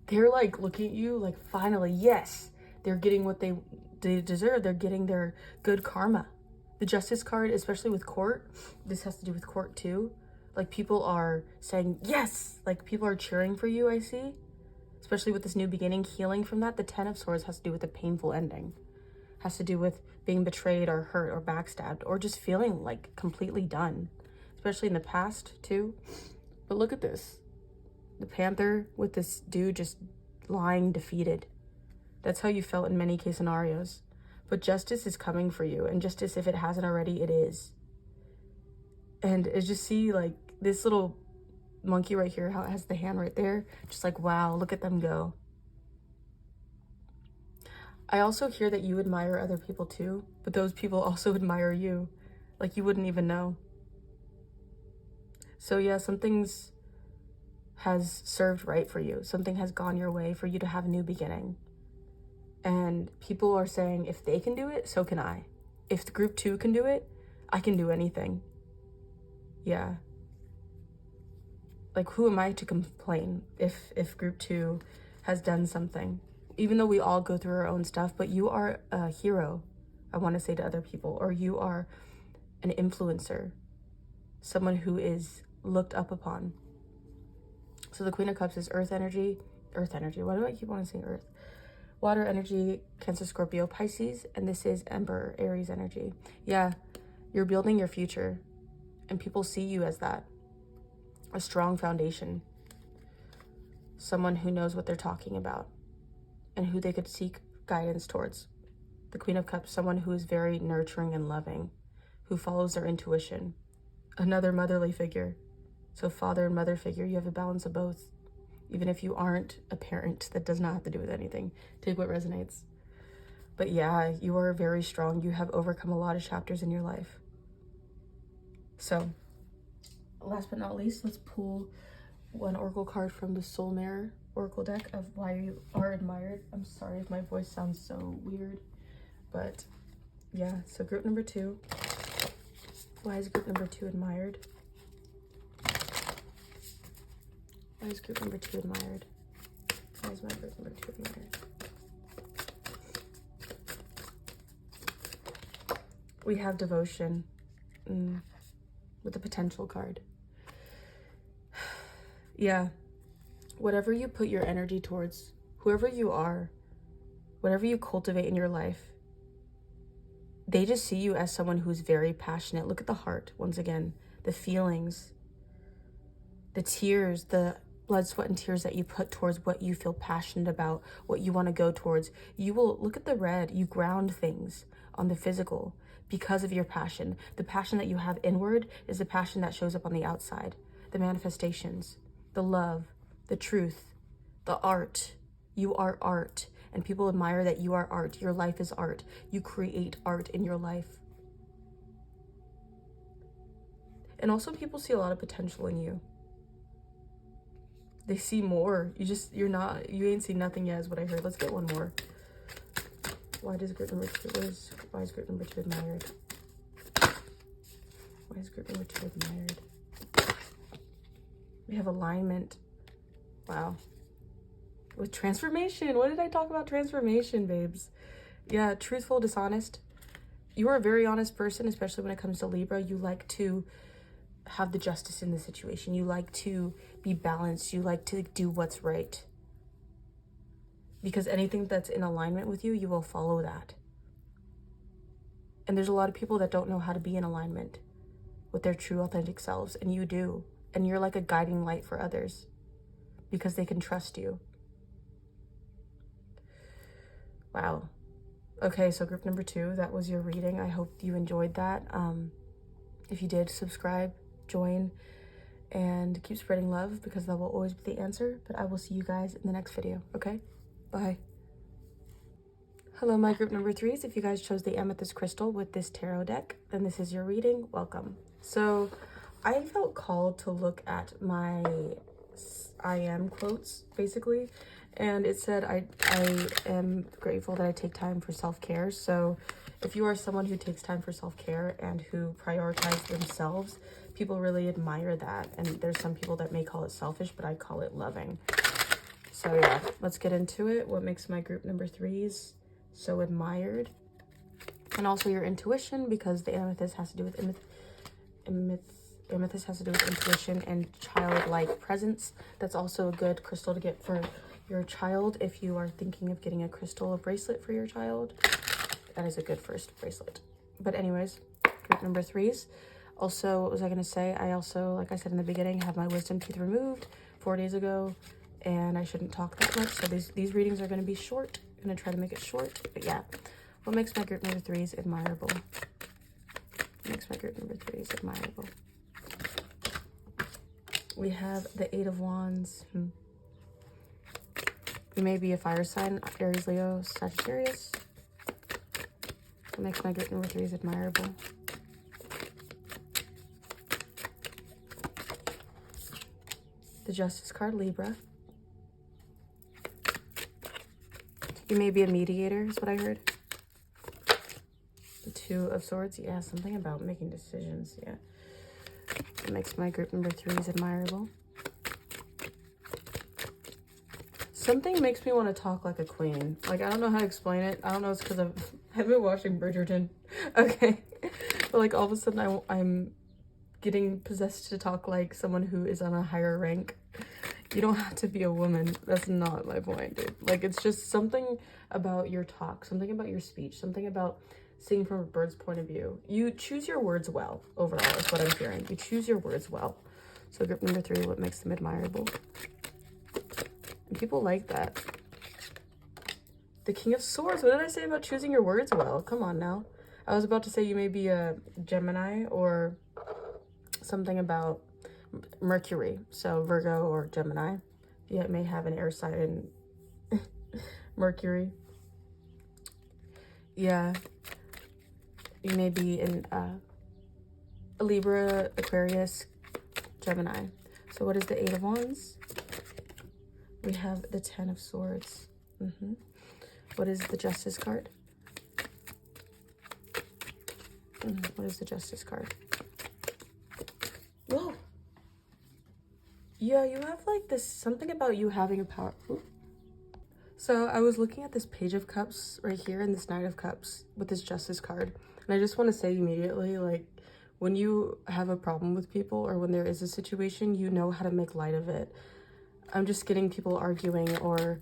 They're like looking at you like, finally, yes, they're getting what they deserve. They're getting their good karma. The Justice card, especially with court, this has to do with court too. Like, people are saying yes, like people are cheering for you, I see. Especially with this new beginning, healing from that. The Ten of Swords has to do with a painful ending. Has to do with being betrayed or hurt or backstabbed, or just feeling like completely done. Especially in the past too. But look at this. The Panther with this dude just lying defeated. That's how you felt in many case scenarios. But justice is coming for you. And justice, if it hasn't already, it is. And it's just, see, like, this little monkey right here, how it has the hand right there. Just like, wow, look at them go. I also hear that you admire other people too. But those people also admire you. Like, you wouldn't even know. So yeah, something's has served right for you. Something has gone your way for you to have a new beginning. And people are saying, if they can do it, so can I. If the group 2 can do it, I can do anything. Yeah. Like, who am I to complain if group 2 has done something? Even though we all go through our own stuff, but you are a hero, I want to say to other people, or you are an influencer, someone who is looked up upon. So the Queen of Cups is earth energy. Why do I keep wanting to say earth? Water energy, Cancer, Scorpio, Pisces, and this is Emperor, Aries energy. Yeah, you're building your future, and people see you as that. A strong foundation. Someone who knows what they're talking about and who they could seek guidance towards. The Queen of Cups, someone who is very nurturing and loving, who follows their intuition. Another motherly figure. So father and mother figure, you have a balance of both. Even if you aren't a parent, that does not have to do with anything. Take what resonates. But yeah, you are very strong. You have overcome a lot of chapters in your life. So, last but not least, let's pull one oracle card from the Soul Mirror oracle deck of why you are admired. I'm sorry if my voice sounds so weird, but yeah. So group number 2. Why is group number 2 admired? Why is group number 2 admired? Why is my group number 2 admired? We have devotion with the potential card. Yeah. Whatever you put your energy towards, whoever you are, whatever you cultivate in your life, they just see you as someone who's very passionate. Look at the heart, once again, the feelings. the tears, the blood, sweat, and tears that you put towards what you feel passionate about, what you want to go towards. You will look at the red, you ground things on the physical because of your passion. The passion that you have inward is the passion that shows up on the outside. The manifestations, the love, the truth, the art. You are art, and people admire that you are art. Your life is art. You create art in your life. And also people see a lot of potential in you. They see more. You ain't seen nothing yet is what I heard. Let's get one more. Why is group number 2 admired? Why is group number 2 admired? We have alignment. Wow. With transformation. What did I talk about? Transformation, babes. Yeah, truthful, dishonest. You are a very honest person, especially when it comes to Libra. You like to have the justice in the situation. You like to be balanced. You like to do what's right. Because anything that's in alignment with you, you will follow that. And there's a lot of people that don't know how to be in alignment with their true, authentic selves, and you do. And you're like a guiding light for others because they can trust you. Wow. Okay, so group number 2, that was your reading. I hope you enjoyed that. If you did, subscribe, join, and keep spreading love, because that will always be the answer. But I will see you guys in the next video, okay? Bye. Hello, my group number 3s. If you guys chose the amethyst crystal with this tarot deck, then this is your reading. Welcome. So I felt called to look at my I am quotes, basically. And it said, I am grateful that I take time for self-care. So if you are someone who takes time for self-care and who prioritizes themselves, people really admire that. And there's some people that may call it selfish, but I call it loving. So yeah, let's get into it. What makes my group number 3s so admired? And also your intuition, because the amethyst has to do with amethyst has to do with intuition and childlike presence. That's also a good crystal to get for your child. If you are thinking of getting a crystal, a bracelet for your child, that is a good first bracelet. But anyways, group number 3s. Also, what was I gonna say? I also, like I said in the beginning, have my wisdom teeth removed 4 days ago, and I shouldn't talk that much. So these readings are gonna be short. I'm gonna try to make it short. But yeah, what makes my group number 3s admirable? What makes my group number 3s admirable? We have the 8 of Wands. You may be a fire sign, Aries, Leo, Sagittarius. What makes my group number 3s admirable? The Justice card, Libra. You may be a mediator, is what I heard. The 2 of Swords. Yeah, something about making decisions. Yeah. What makes my group number 3s admirable? Something makes me want to talk like a queen. Like, I don't know how to explain it. I don't know, it's because I've been watching Bridgerton. Okay. But like all of a sudden I'm getting possessed to talk like someone who is on a higher rank. You don't have to be a woman. That's not my point, dude. Like, it's just something about your talk, something about your speech, something about seeing from a bird's point of view. You choose your words well, overall, is what I'm hearing. You choose your words well. So group number 3, what makes them admirable? And people like that. The King of Swords. What did I say about choosing your words well? Come on now. I was about to say you may be a Gemini or something about Mercury. So Virgo or Gemini. Yeah, it may have an air sign in Mercury. Yeah. You may be in a Libra, Aquarius, Gemini. So what is the 8 of Wands? We have the 10 of Swords. What is the Justice card? What is the Justice card? Whoa. Yeah, you have like this, something about you having a power. Ooh. So I was looking at this Page of Cups right here and this Knight of Cups with this Justice card. And I just want to say immediately, like, when you have a problem with people or when there is a situation, you know how to make light of it. I'm just getting people arguing or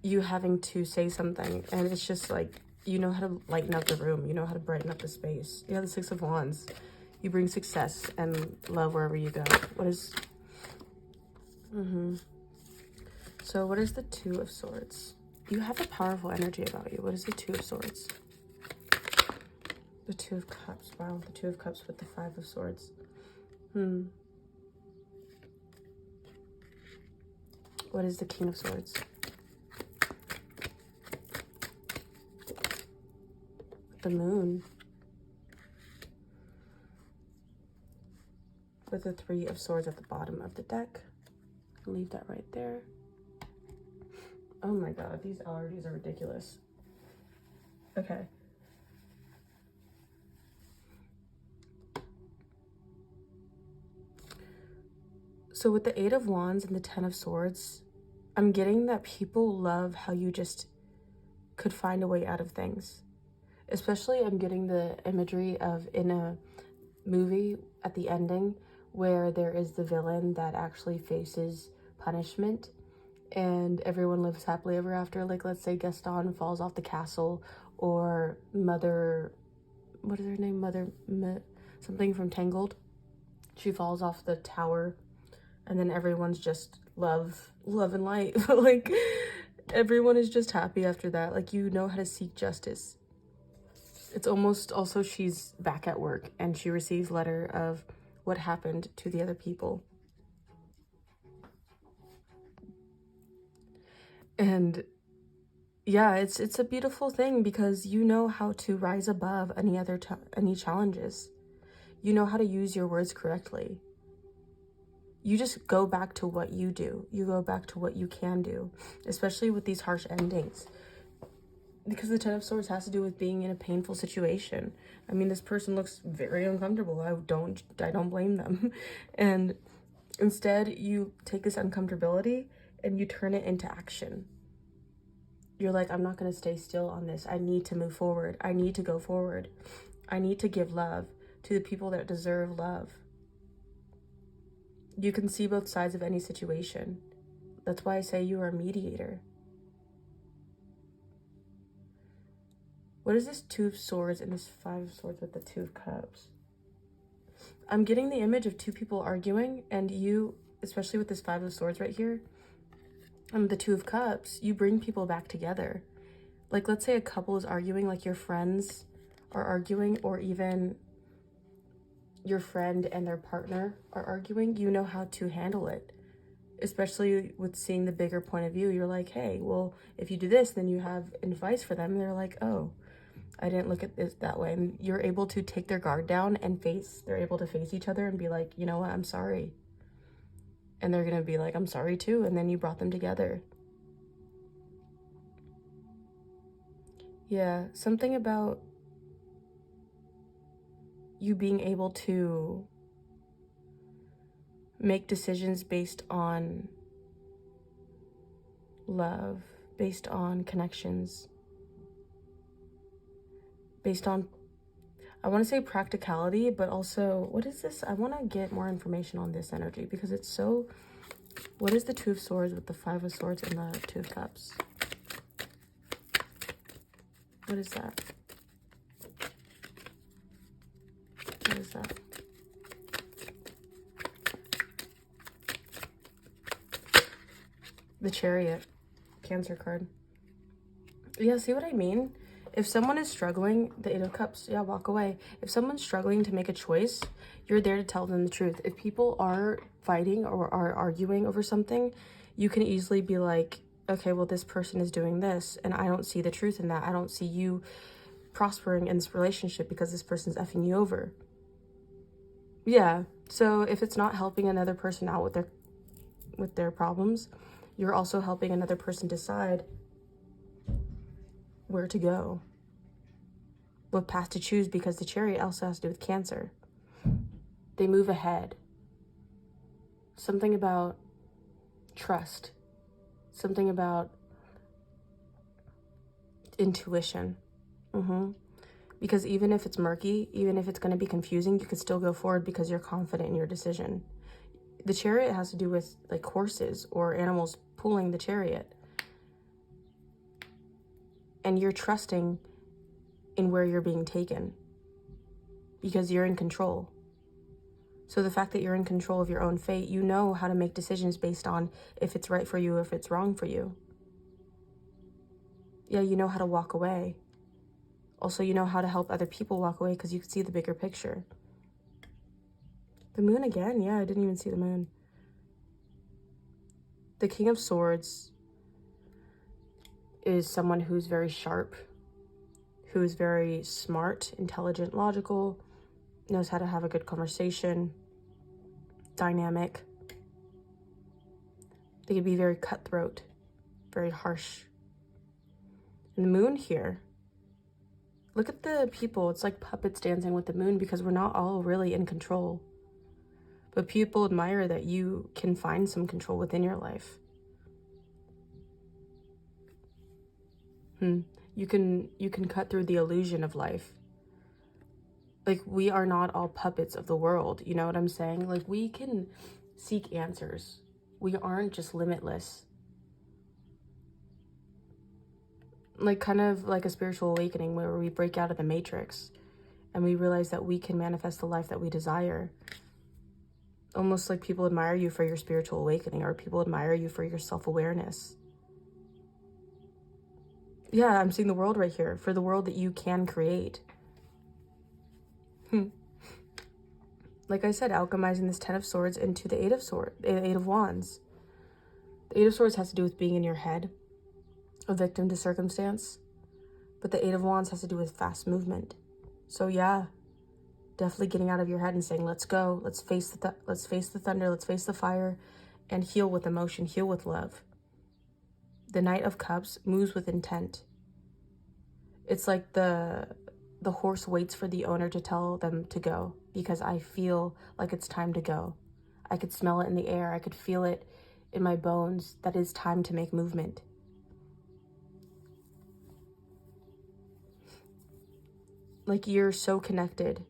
you having to say something. And it's just like, you know how to lighten up the room. You know how to brighten up the space. Yeah, the 6 of Wands. You bring success and love wherever you go. What is So what is the Two of Swords? You have a powerful energy about you. What is the Two of Swords? The Two of Cups. Wow, the Two of Cups with the Five of Swords. What is the King of Swords? The Moon. With the Three of Swords at the bottom of the deck. I'll leave that right there. Oh my god, these allergies are ridiculous. Okay. So with the Eight of Wands and the Ten of Swords, I'm getting that people love how you just could find a way out of things. Especially I'm getting the imagery of in a movie at the ending where there is the villain that actually faces punishment and everyone lives happily ever after. Like, let's say Gaston falls off the castle, or Mother, what is her name? Something from Tangled. She falls off the tower, and then everyone's just love and light. Like, everyone is just happy after that. Like, you know how to seek justice. It's almost also she's back at work, and she receives letter of what happened to the other people. And yeah, it's a beautiful thing because you know how to rise above any challenges. You know how to use your words correctly. You just go back to what you do. You go back to what you can do, especially with these harsh endings. Because the Ten of Swords has to do with being in a painful situation. I mean, this person looks very uncomfortable. I don't blame them. And instead, you take this uncomfortability and you turn it into action. You're like, I'm not going to stay still on this. I need to move forward. I need to go forward. I need to give love to the people that deserve love. You can see both sides of any situation. That's why I say you are a mediator. What is this Two of Swords and this Five of Swords with the Two of Cups? I'm getting the image of two people arguing, and you, especially with this Five of Swords right here, and the Two of Cups, you bring people back together. Like, let's say a couple is arguing, like your friends are arguing, or even your friend and their partner are arguing. You know how to handle it, especially with seeing the bigger point of view. You're like, hey, well, if you do this, then you have advice for them. And they're like, oh, I didn't look at this that way. And you're able to take their guard down and they're able to face each other and be like, you know what, I'm sorry. And they're going to be like, I'm sorry too. And then you brought them together. Yeah, something about you being able to make decisions based on love, based on connections, based on, I want to say practicality, but also, what is this? I want to get more information on this energy because it's so, what is the Two of Swords with the Five of Swords and the Two of Cups? What is that? What is that? The Chariot, Cancer card. Yeah, see what I mean? If someone is struggling, the Eight of Cups, yeah, walk away. If someone's struggling to make a choice, you're there to tell them the truth. If people are fighting or are arguing over something, you can easily be like, okay, well, this person is doing this, and I don't see the truth in that. I don't see you prospering in this relationship because this person's effing you over. Yeah, so if it's not helping another person out with their problems, you're also helping another person decide where to go, what path to choose, because the Chariot also has to do with Cancer. They move ahead. Something about trust. Something about intuition. Because even if it's murky, even if it's going to be confusing, you can still go forward because you're confident in your decision. The Chariot has to do with like horses or animals pulling the chariot. And you're trusting in where you're being taken because you're in control. So the fact that you're in control of your own fate, you know how to make decisions based on if it's right for you or if it's wrong for you. Yeah, you know how to walk away. Also, you know how to help other people walk away because you can see the bigger picture. The moon again? Yeah, I didn't even see the moon. The King of Swords is someone who's very sharp, who is very smart, intelligent, logical, knows how to have a good conversation, dynamic. They can be very cutthroat, very harsh. And the moon here, look at the people. It's like puppets dancing with the moon because we're not all really in control. But people admire that you can find some control within your life. You can cut through the illusion of life. Like, we are not all puppets of the world, you know what I'm saying? Like, we can seek answers. We aren't just limitless. Like, kind of like a spiritual awakening where we break out of the matrix and we realize that we can manifest the life that we desire. Almost like people admire you for your spiritual awakening, or people admire you for your self-awareness. Yeah, I'm seeing the world right here, for the world that you can create. Like I said, alchemizing this Ten of Swords into the Eight of Wands. The Eight of Swords has to do with being in your head, a victim to circumstance. But the Eight of Wands has to do with fast movement. So yeah, definitely getting out of your head and saying, let's go, let's face the thunder, let's face the fire, and heal with emotion, heal with love. The Knight of Cups moves with intent. It's like the horse waits for the owner to tell them to go, because I feel like it's time to go. I could smell it in the air. I could feel it in my bones that it's time to make movement. Like, you're so connected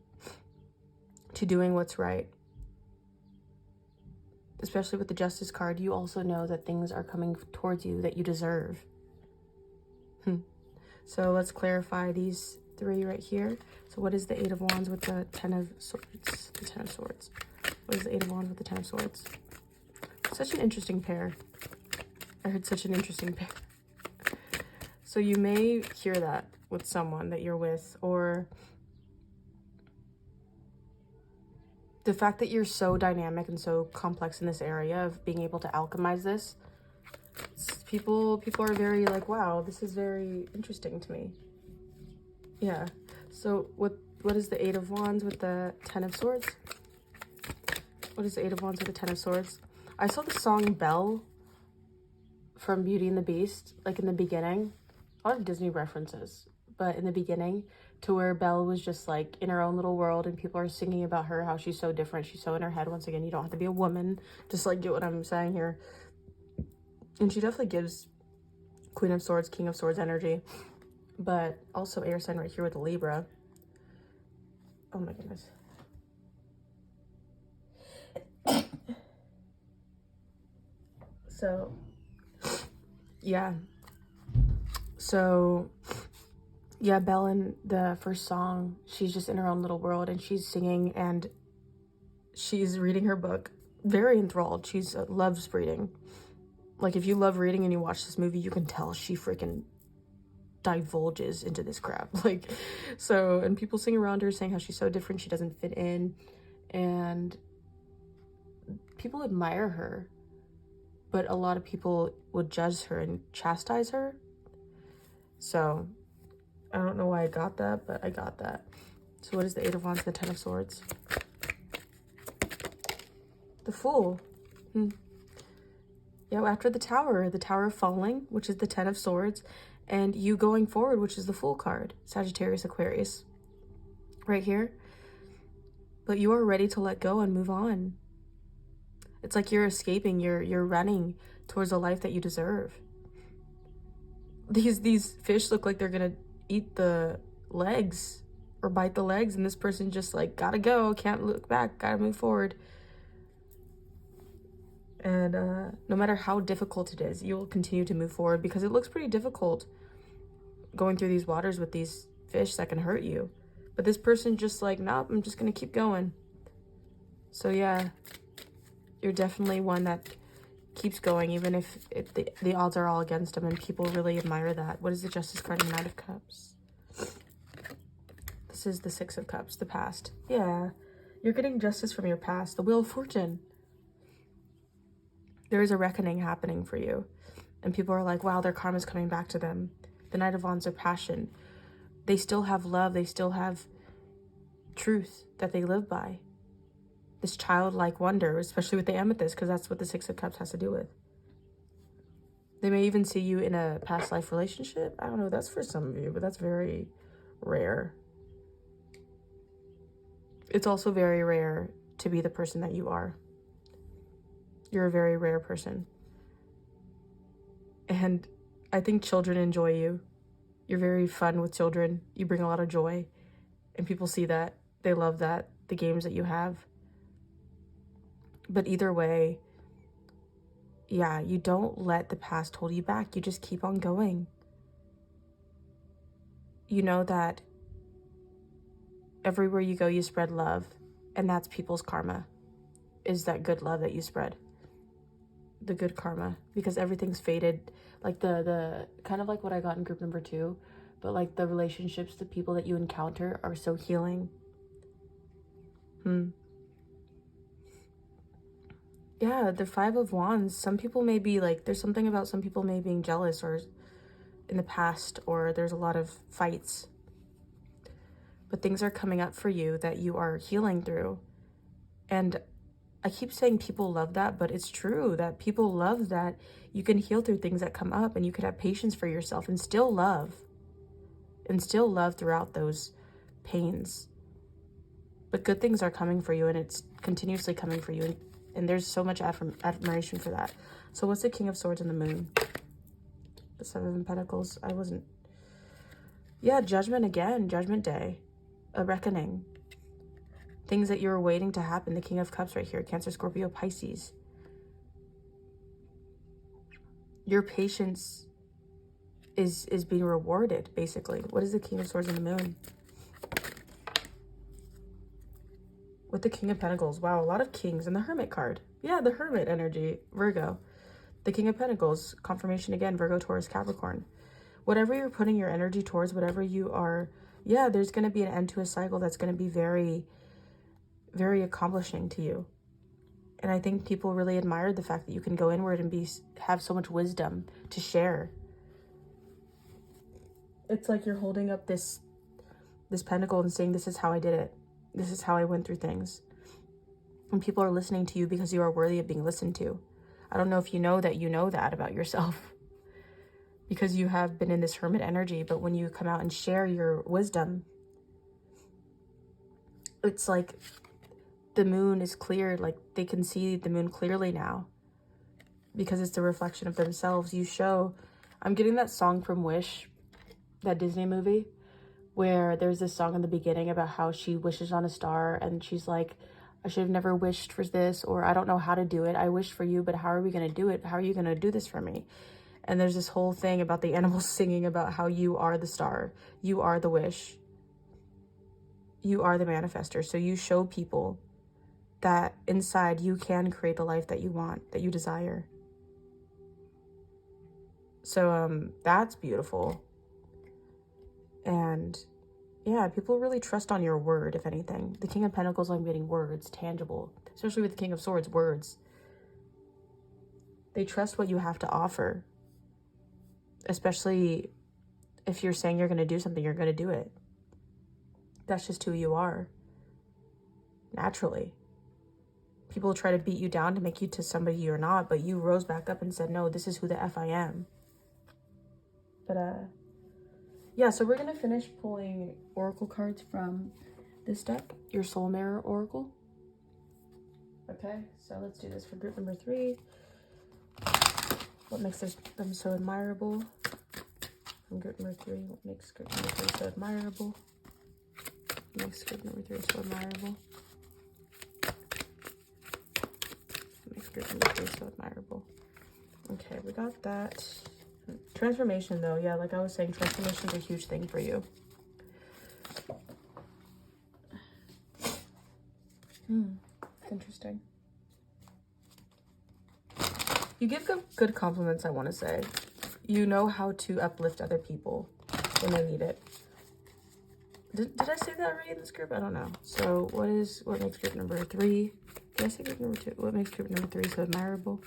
to doing what's right. Especially with the Justice card, you also know that things are coming towards you that you deserve. So let's clarify these three right here. So what is the Eight of Wands with the Ten of Swords? The Ten of Swords. What is the Eight of Wands with the Ten of Swords? Such an interesting pair. I heard such an interesting pair. So you may hear that with someone that you're with, or the fact that you're so dynamic and so complex in this area of being able to alchemize this. People are very like, wow, this is very interesting to me. Yeah. So what is the Eight of Wands with the Ten of Swords? What is the Eight of Wands with the Ten of Swords? I saw the song Belle from Beauty and the Beast, like in the beginning. A lot of Disney references, but in the beginning, to where Belle was just like in her own little world and people are singing about her, how she's so different. She's so in her head. Once again, you don't have to be a woman. Just like get what I'm saying here. And she definitely gives Queen of Swords, King of Swords energy, but also air sign right here with the Libra. Oh my goodness. So, yeah. So, yeah, Belle in the first song, she's just in her own little world and she's singing and she's reading her book. Very enthralled. She loves reading. Like, if you love reading and you watch this movie, you can tell she freaking divulges into this crap. Like, so, and people sing around her saying how she's so different, she doesn't fit in, and people admire her, but a lot of people would judge her and chastise her. So, I don't know why I got that, but I got that. So what is the Eight of Wands and the Ten of Swords? The Fool. Yeah, after the Tower falling, which is the Ten of Swords, and you going forward, which is the Fool card. Sagittarius, Aquarius. Right here. But you are ready to let go and move on. It's like you're escaping, you're running towards a life that you deserve. These fish look like they're gonna eat the legs or bite the legs, and this person just like, gotta go, can't look back, gotta move forward. And no matter how difficult it is, you will continue to move forward, because it looks pretty difficult going through these waters with these fish that can hurt you. But this person just like, nope, I'm just gonna keep going. So yeah, you're definitely one that keeps going, even if the odds are all against them, and people really admire that. What is the Justice card in the Knight of Cups? This is the Six of Cups, the past. Yeah, you're getting justice from your past. The Wheel of Fortune. There is a reckoning happening for you. And people are like, wow, their karma's coming back to them. The Knight of Wands are passion. They still have love. They still have truth that they live by. This childlike wonder, especially with the amethyst, because that's what the Six of Cups has to do with. They may even see you in a past life relationship. I don't know, that's for some of you, but that's very rare. It's also very rare to be the person that you are. You're a very rare person. And I think children enjoy you. You're very fun with children. You bring a lot of joy. And people see that. They love that. The games that you have. But either way, yeah, you don't let the past hold you back. You just keep on going. You know that everywhere you go, you spread love. And that's people's karma. Is that good love that you spread. The good karma. Because everything's faded. Like the kind of like what I got in group number 2. But like the relationships, the people that you encounter are so healing. Yeah, the Five of Wands. Some people may be like, there's something about some people may being jealous or in the past, or there's a lot of fights. But things are coming up for you that you are healing through. And I keep saying people love that, but it's true that people love that you can heal through things that come up, and you could have patience for yourself and still love. And still love throughout those pains. But good things are coming for you, and it's continuously coming for you. And there's so much admiration for that. So what's the King of Swords and the Moon? The Seven of Pentacles. Yeah, judgment again. Judgment Day. A reckoning. Things that you're waiting to happen. The King of Cups right here. Cancer, Scorpio, Pisces. Your patience is being rewarded, basically. What is the King of Swords and the Moon? With the King of Pentacles. Wow, a lot of kings. And the Hermit card. Yeah, the Hermit energy. Virgo. The King of Pentacles. Confirmation again. Virgo, Taurus, Capricorn. Whatever you're putting your energy towards, whatever you are... Yeah, there's going to be an end to a cycle that's going to be very, very accomplishing to you. And I think people really admire the fact that you can go inward and have so much wisdom to share. It's like you're holding up this pentacle and saying, this is how I did it. This is how I went through things. And people are listening to you because you are worthy of being listened to. I don't know if you know that about yourself. Because you have been in this hermit energy. But when you come out and share your wisdom, it's like the moon is cleared. Like they can see the moon clearly now. Because it's the reflection of themselves. You show... I'm getting that song from Wish. That Disney movie. Where there's this song in the beginning about how she wishes on a star and she's like, I should have never wished for this, or I don't know how to do it. I wished for you, but how are we going to do it? How are you going to do this for me? And there's this whole thing about the animals singing about how you are the star. You are the wish. You are the manifester. So you show people that inside you can create the life that you want, that you desire. So that's beautiful. And yeah, people really trust on your word, if anything. The King of Pentacles, I'm getting words, tangible. Especially with the King of Swords, words. They trust what you have to offer. Especially if you're saying you're going to do something, you're going to do it. That's just who you are. Naturally. People try to beat you down to make you to somebody you're not, but you rose back up and said, no, this is who the F I am. But, yeah, so we're going to finish pulling oracle cards from this deck, your Soul Mirror Oracle. Okay, so let's do this for group number 3. What makes them so admirable? From group number 3, what makes group number 3 so admirable? What makes group number 3 so admirable? What makes group number 3 so admirable? Okay, we got that. Transformation, though, yeah, like I was saying, transformation is a huge thing for you. Interesting. You give good compliments, I want to say. You know how to uplift other people when they need it. Did I say that already in this group? I don't know. So what makes group number 3? Did I say group number 2? What makes group number 3 so admirable?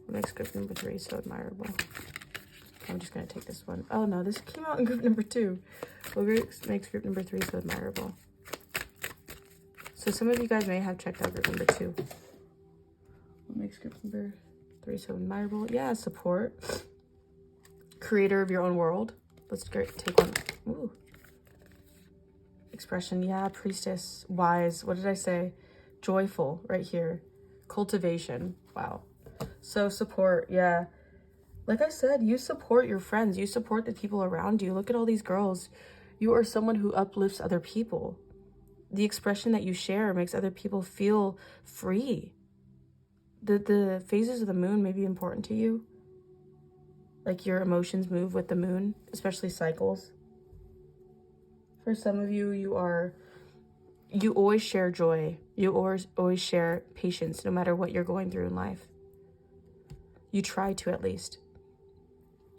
What makes group number 3 so admirable? I'm just going to take this one. Oh no, this came out in group number 2. What makes group number 3 so admirable? So some of you guys may have checked out group number 2. What makes group number 3 so admirable? Yeah, support. Creator of your own world. Let's take one. Ooh. Expression, yeah, priestess, wise. What did I say? Joyful, right here. Cultivation, wow. So support, yeah. Like I said, you support your friends. You support the people around you. Look at all these girls. You are someone who uplifts other people. The expression that you share makes other people feel free. The phases of the moon may be important to you. Like your emotions move with the moon, especially cycles. For some of you, you always share joy. You always share patience, no matter what you're going through in life. You try to, at least.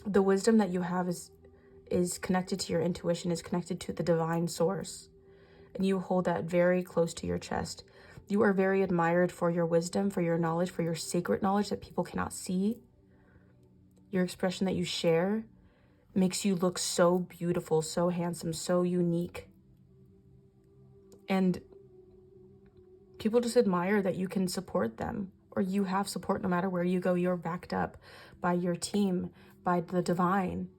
The wisdom that you have is connected to your intuition, is connected to the divine source. And you hold that very close to your chest. You are very admired for your wisdom, for your knowledge, for your sacred knowledge that people cannot see. Your expression that you share makes you look so beautiful, so handsome, so unique. And people just admire that you can support them, or you have support no matter where you go. You're backed up by your team, by the divine.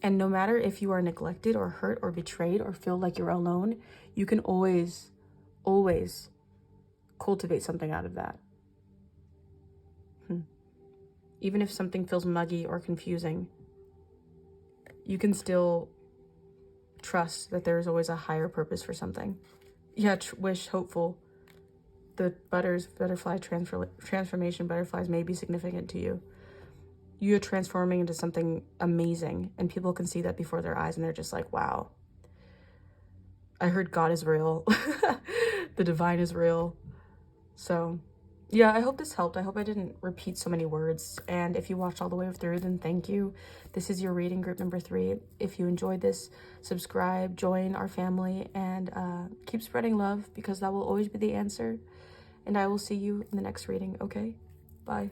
And no matter if you are neglected or hurt or betrayed or feel like you're alone, you can always cultivate something out of that. Even if something feels muggy or confusing, you can still trust that there is always a higher purpose for something. Yeah, wish, hopeful. The butterfly transformation butterflies may be significant to you. You're transforming into something amazing, and people can see that before their eyes, and they're just like, wow. I heard God is real. The divine is real. So yeah, I hope this helped. I hope I didn't repeat so many words. And if you watched all the way through, then thank you. This is your reading, group number 3. If you enjoyed this, subscribe, join our family, and keep spreading love, because that will always be the answer. And I will see you in the next reading, okay? Bye.